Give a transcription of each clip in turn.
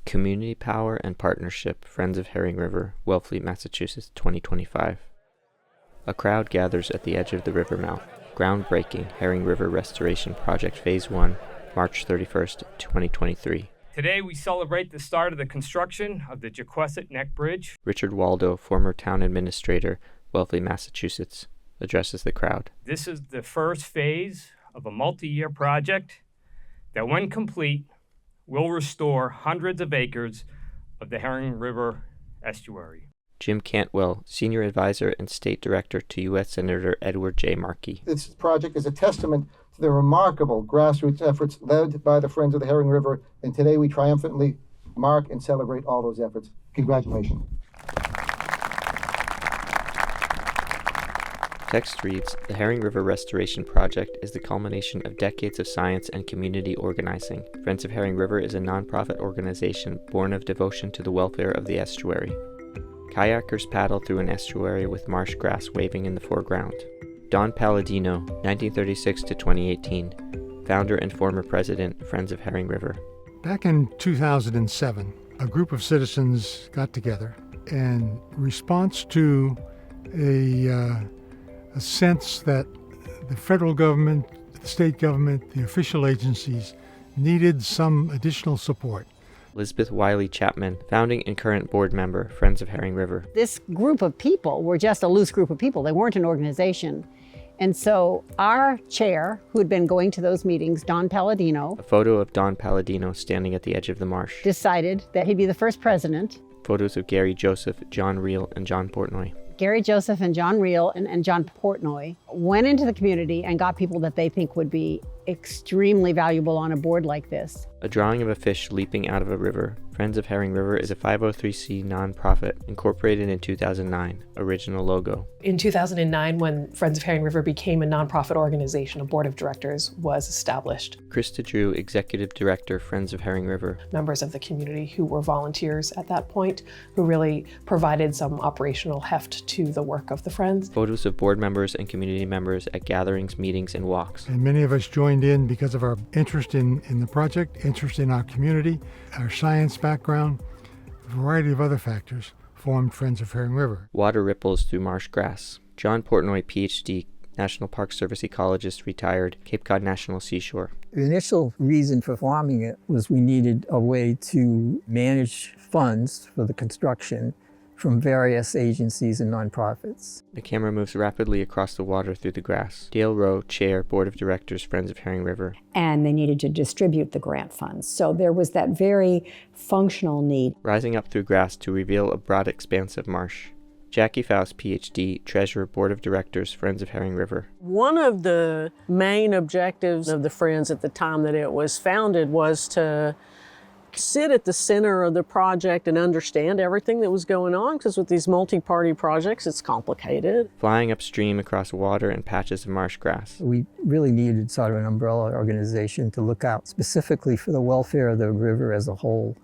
Community Power and Partnership, Friends of Herring River, Wellfleet, Massachusetts, 2025. A crowd gathers at the edge of the river mouth. Groundbreaking Herring River Restoration Project Phase 1, March 31st, 2023. Today we celebrate the start of the construction of the Jaquesset Neck Bridge. Richard Waldo, former town administrator, Wellfleet, Massachusetts, addresses the crowd. This is the first phase of a multi-year project that, when complete, will restore hundreds of acres of the Herring River estuary. Jim Cantwell, Senior Advisor and State Director to U.S. Senator Edward J. Markey. This project is a testament to the remarkable grassroots efforts led by the Friends of the Herring River, and today we triumphantly mark and celebrate all those efforts. Congratulations. Text reads, the Herring River Restoration Project is the culmination of decades of science and community organizing. Friends of Herring River is a nonprofit organization born of devotion to the welfare of the estuary. Kayakers paddle through an estuary with marsh grass waving in the foreground. Don Palladino, 1936 to 2018, founder and former president, Friends of Herring River. Back in 2007, a group of citizens got together in response to a sense that the federal government, the state government, the official agencies needed some additional support. Elizabeth Wiley Chapman, founding and current board member, Friends of Herring River. This group of people were just a loose group of people. They weren't an organization. And so our chair, who had been going to those meetings, Don Palladino, A photo of Don Palladino standing at the edge of the marsh. decided that he'd be the first president. Photos of Gary Joseph, John Reel, and John Portnoy. Gary Joseph and John Reel and John Portnoy went into the community and got people that they think would be extremely valuable on a board like this. A drawing of a fish leaping out of a river. Friends of Herring River is a 503c nonprofit incorporated in 2009. Original logo. In 2009, when Friends of Herring River became a nonprofit organization, a board of directors was established. Krista Drew, Executive Director, Friends of Herring River. Members of the community who were volunteers at that point, who really provided some operational heft to the work of the Friends. Photos of board members and community members at gatherings, meetings, and walks. And many of us joined in because of our interest in the project, interest in our community, our science background, a variety of other factors formed Friends of Herring River. Water ripples through marsh grass. John Portnoy, PhD, National Park Service ecologist, retired, Cape Cod National Seashore. The initial reason for forming it was we needed a way to manage funds for the construction from various agencies and nonprofits. The camera moves rapidly across the water through the grass. Dale Rowe, Chair, Board of Directors, Friends of Herring River. And they needed to distribute the grant funds. So there was that very functional need. Rising up through grass to reveal a broad expanse of marsh. Jackie Faust, PhD, Treasurer, Board of Directors, Friends of Herring River. One of the main objectives of the Friends at the time that it was founded was to sit at the center of the project and understand everything that was going on, because with these multi-party projects, it's complicated. Flying upstream across water and patches of marsh grass. We really needed sort of an umbrella organization to look out specifically for the welfare of the river as a whole.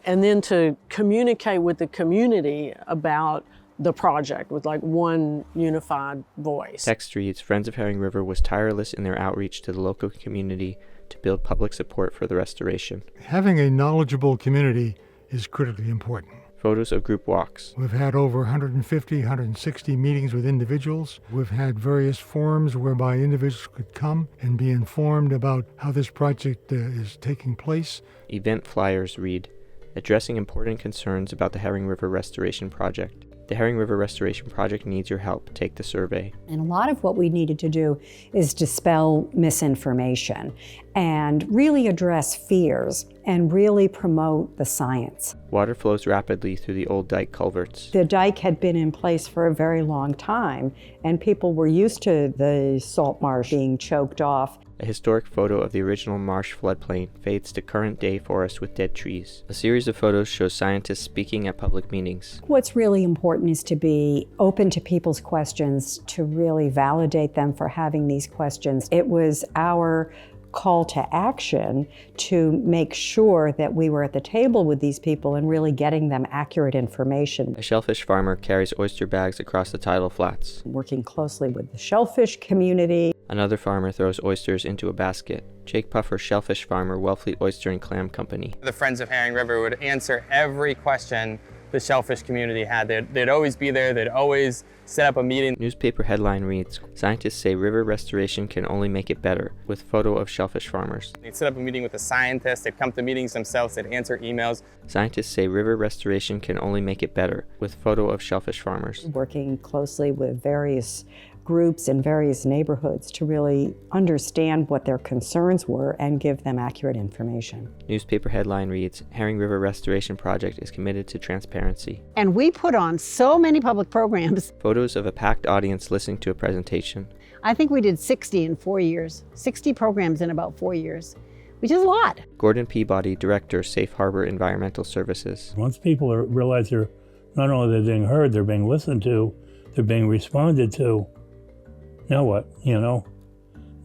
And then to communicate with the community about the project with like one unified voice. Text reads, Friends of Herring River was tireless in their outreach to the local community to build public support for the restoration. Having a knowledgeable community is critically important. Photos of group walks. We've had over 150, 160 meetings with individuals. We've had various forums whereby individuals could come and be informed about how this project is taking place. Event flyers read, addressing important concerns about the Herring River Restoration Project. The Herring River Restoration Project needs your help. Take the survey. And a lot of what we needed to do is dispel misinformation and really address fears and really promote the science. Water flows rapidly through the old dike culverts. The dike had been in place for a very long time, and people were used to the salt marsh being choked off. A historic photo of the original marsh floodplain fades to current-day forest with dead trees. A series of photos shows scientists speaking at public meetings. What's really important is to be open to people's questions, to really validate them for having these questions. It was our call to action to make sure that we were at the table with these people and really getting them accurate information. A shellfish farmer carries oyster bags across the tidal flats. Working closely with the shellfish community. Another farmer throws oysters into a basket. Jake Puffer, shellfish farmer, Wellfleet Oyster and Clam Company. The Friends of Herring River would answer every question the shellfish community had. They'd always be there. They'd always set up a meeting. Newspaper headline reads, "Scientists say river restoration can only make it better," with photo of shellfish farmers. They'd set up a meeting with the scientists. They'd come to meetings themselves. They'd answer emails. Scientists say river restoration can only make it better, with photo of shellfish farmers. Working closely with various groups in various neighborhoods to really understand what their concerns were and give them accurate information. Newspaper headline reads, "Herring River Restoration Project is committed to transparency." And we put on so many public programs. Photos of a packed audience listening to a presentation. I think we did 60 in 4 years, 60 programs in about 4 years, which is a lot. Gordon Peabody, Director, Safe Harbor Environmental Services. Once people realize they're not only they're being heard, they're being listened to, they're being responded to, now what,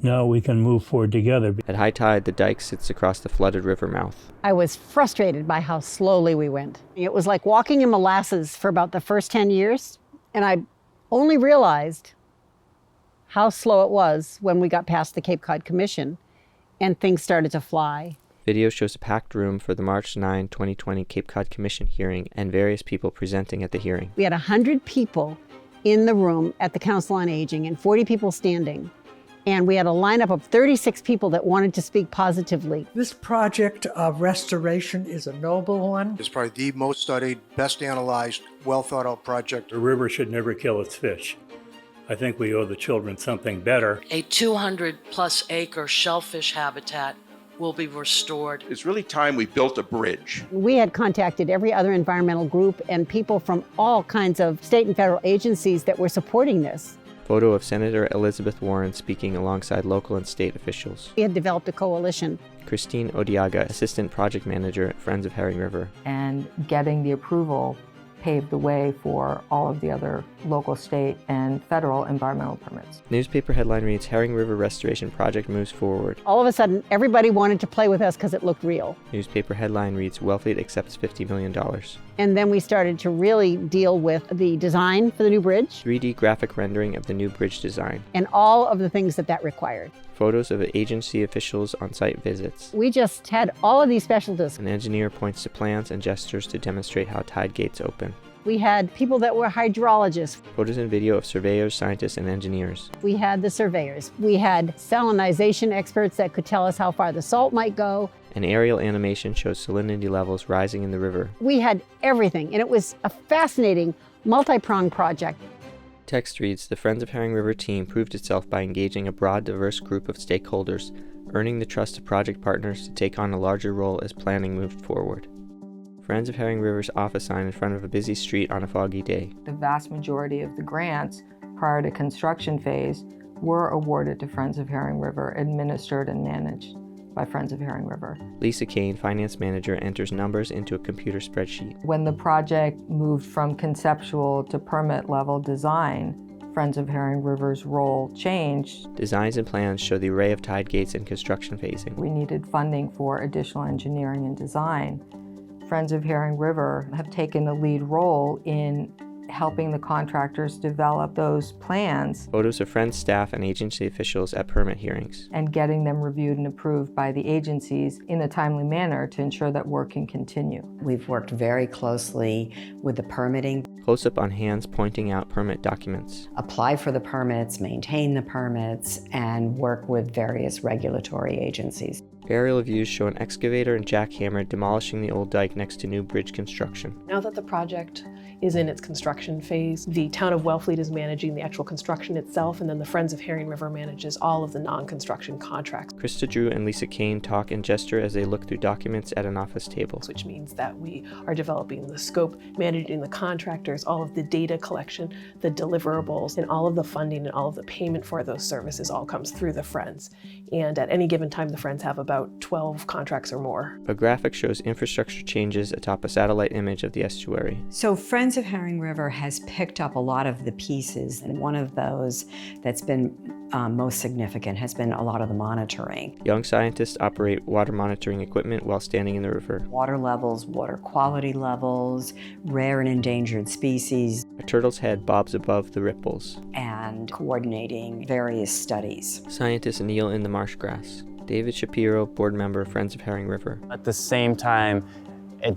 Now we can move forward together. At high tide, the dike sits across the flooded river mouth. I was frustrated by how slowly we went. It was like walking in molasses for about the first 10 years, and I only realized how slow it was when we got past the Cape Cod Commission and things started to fly. Video shows a packed room for the March 9, 2020 Cape Cod Commission hearing and various people presenting at the hearing. We had 100 people in the room at the Council on Aging and 40 people standing. And we had a lineup of 36 people that wanted to speak positively. This project of restoration is a noble one. It's probably the most studied, best analyzed, well thought out project. The river should never kill its fish. I think we owe the children something better. A 200+ acre shellfish habitat will be restored. It's really time we built a bridge. We had contacted every other environmental group and people from all kinds of state and federal agencies that were supporting this. Photo of Senator Elizabeth Warren speaking alongside local and state officials. We had developed a coalition. Christine Odiaga, Assistant Project Manager at Friends of Herring River. And getting the approval paved the way for all of the other local, state, and federal environmental permits. Newspaper headline reads, "Herring River Restoration Project moves forward." All of a sudden, everybody wanted to play with us because it looked real. Newspaper headline reads, "Wellfleet accepts $50 million." And then we started to really deal with the design for the new bridge. 3D graphic rendering of the new bridge design. And all of the things that required. Photos of agency officials on site visits. We just had all of these specialists. An engineer points to plans and gestures to demonstrate how tide gates open. We had people that were hydrologists. Photos and video of surveyors, scientists, and engineers. We had the surveyors. We had salinization experts that could tell us how far the salt might go. An aerial animation shows salinity levels rising in the river. We had everything, and it was a fascinating, multi-pronged project. Text reads, "The Friends of Herring River team proved itself by engaging a broad, diverse group of stakeholders, earning the trust of project partners to take on a larger role as planning moved forward." Friends of Herring River's office sign in front of a busy street on a foggy day. The vast majority of the grants prior to construction phase were awarded to Friends of Herring River, administered and managed by Friends of Herring River. Lisa Kane, finance manager, enters numbers into a computer spreadsheet. When the project moved from conceptual to permit level design, Friends of Herring River's role changed. Designs and plans show the array of tide gates and construction phasing. We needed funding for additional engineering and design. Friends of Herring River have taken a lead role in helping the contractors develop those plans. Photos of Friends staff and agency officials at permit hearings. And getting them reviewed and approved by the agencies in a timely manner to ensure that work can continue. We've worked very closely with the permitting. Close-up on hands pointing out permit documents. Apply for the permits, maintain the permits, and work with various regulatory agencies. Aerial views show an excavator and jackhammer demolishing the old dike next to new bridge construction. Now that the project is in its construction phase, the town of Wellfleet is managing the actual construction itself, and then the Friends of Herring River manages all of the non-construction contracts. Krista Drew and Lisa Kane talk and gesture as they look through documents at an office table. Which means that we are developing the scope, managing the contractors, all of the data collection, the deliverables, and all of the funding and all of the payment for those services all comes through the Friends. And at any given time, the Friends have about 12 contracts or more. A graphic shows infrastructure changes atop a satellite image of the estuary. So Friends of Herring River has picked up a lot of the pieces, and one of those that's been most significant has been a lot of the monitoring. Young scientists operate water monitoring equipment while standing in the river. Water levels, water quality levels, rare and endangered species. A turtle's head bobs above the ripples. And coordinating various studies. Scientists kneel in the marsh grass. David Shapiro, board member, Friends of Herring River. At the same time, it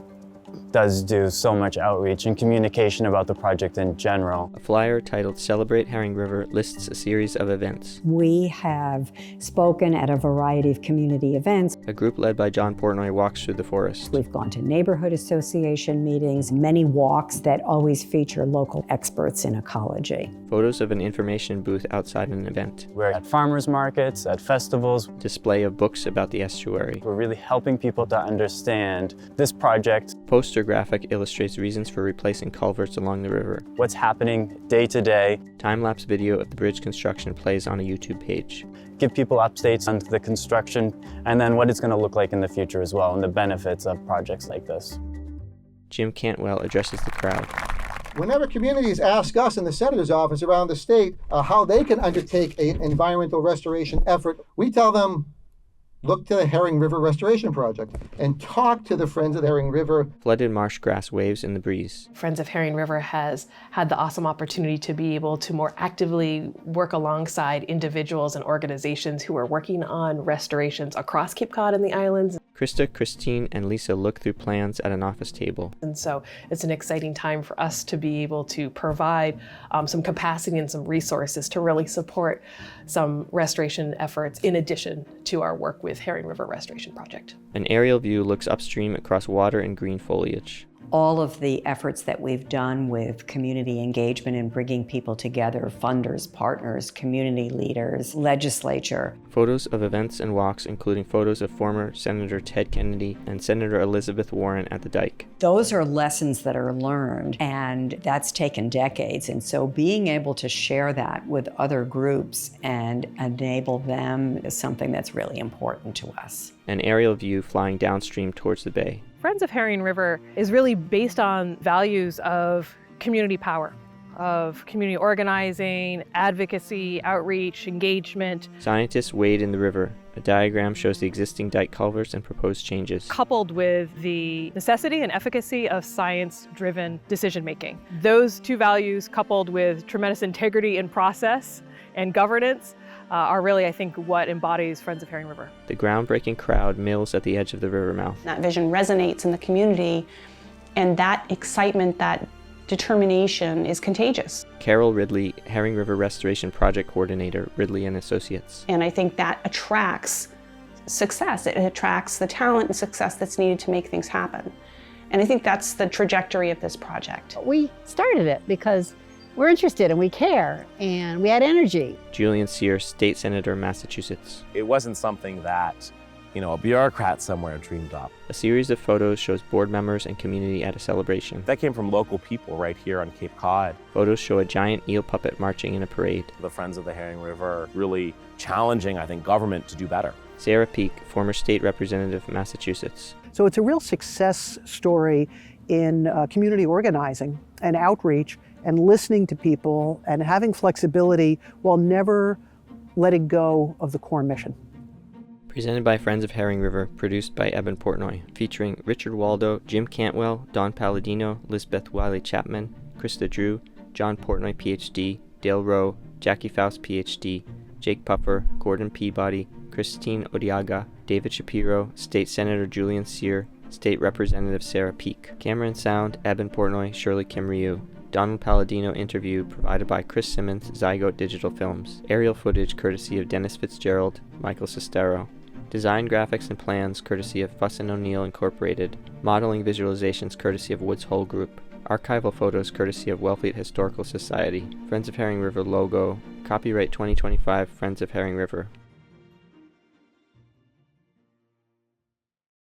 does do so much outreach and communication about the project in general. A flyer titled Celebrate Herring River lists a series of events. We have spoken at a variety of community events. A group led by John Portnoy walks through the forest. We've gone to neighborhood association meetings, many walks that always feature local experts in ecology. Photos of an information booth outside an event. We're at farmers markets, at festivals. Display of books about the estuary. We're really helping people to understand this project. Poster graphic illustrates reasons for replacing culverts along the river. What's happening day to day. Time-lapse video of the bridge construction plays on a YouTube page. Give people updates on the construction and then what it's going to look like in the future as well and the benefits of projects like this. Jim Cantwell addresses the crowd. Whenever communities ask us in the Senator's office around the state how they can undertake an environmental restoration effort, we tell them, look to the Herring River Restoration Project and talk to the Friends of the Herring River. Flooded marsh grass waves in the breeze. Friends of Herring River has had the awesome opportunity to be able to more actively work alongside individuals and organizations who are working on restorations across Cape Cod and the islands. Krista, Christine, and Lisa look through plans at an office table. And so it's an exciting time for us to be able to provide some capacity and some resources to really support some restoration efforts in addition to our work with Herring River Restoration Project. An aerial view looks upstream across water and green foliage. All of the efforts that we've done with community engagement and bringing people together, funders, partners, community leaders, legislature. Photos of events and walks, including photos of former Senator Ted Kennedy and Senator Elizabeth Warren at the dike. Those are lessons that are learned, and that's taken decades. And so being able to share that with other groups and enable them is something that's really important to us. An aerial view flying downstream towards the bay. Friends of Herring River is really based on values of community power, of community organizing, advocacy, outreach, engagement. Scientists wade in the river. A diagram shows the existing dike culverts and proposed changes. Coupled with the necessity and efficacy of science-driven decision-making. Those two values, coupled with tremendous integrity in process and governance, are really, I think, what embodies Friends of Herring River. The groundbreaking crowd mills at the edge of the river mouth. That vision resonates in the community, and that excitement, that determination is contagious. Carol Ridley, Herring River Restoration Project Coordinator, Ridley and Associates. And I think that attracts success. It attracts the talent and success that's needed to make things happen. And I think that's the trajectory of this project. We started it because we're interested and we care and we had energy. Julian Sear, State Senator, Massachusetts. It wasn't something that, a bureaucrat somewhere dreamed up. A series of photos shows board members and community at a celebration. That came from local people right here on Cape Cod. Photos show a giant eel puppet marching in a parade. The Friends of the Herring River really challenging, I think, government to do better. Sarah Peak, former state representative, Massachusetts. So it's a real success story in community organizing and outreach and listening to people and having flexibility while never letting go of the core mission. Presented by Friends of Herring River, produced by Eben Portnoy, featuring Richard Waldo, Jim Cantwell, Don Palladino, Lisbeth Wiley-Chapman, Krista Drew, John Portnoy, Ph.D., Dale Rowe, Jackie Faust, Ph.D., Jake Puffer, Gordon Peabody, Christine Odiaga, David Shapiro, State Senator Julian Sear, State Representative Sarah Peak. Camera and sound, Eben Portnoy, Shirley Kim Ryu. Donald Palladino interview provided by Chris Simmons, Zygote Digital Films. Aerial footage courtesy of Dennis Fitzgerald, Michael Sestero. Design graphics and plans courtesy of Fuss & O'Neill Incorporated. Modeling visualizations courtesy of Woods Hole Group. Archival photos courtesy of Wellfleet Historical Society. Friends of Herring River logo. Copyright 2025 Friends of Herring River.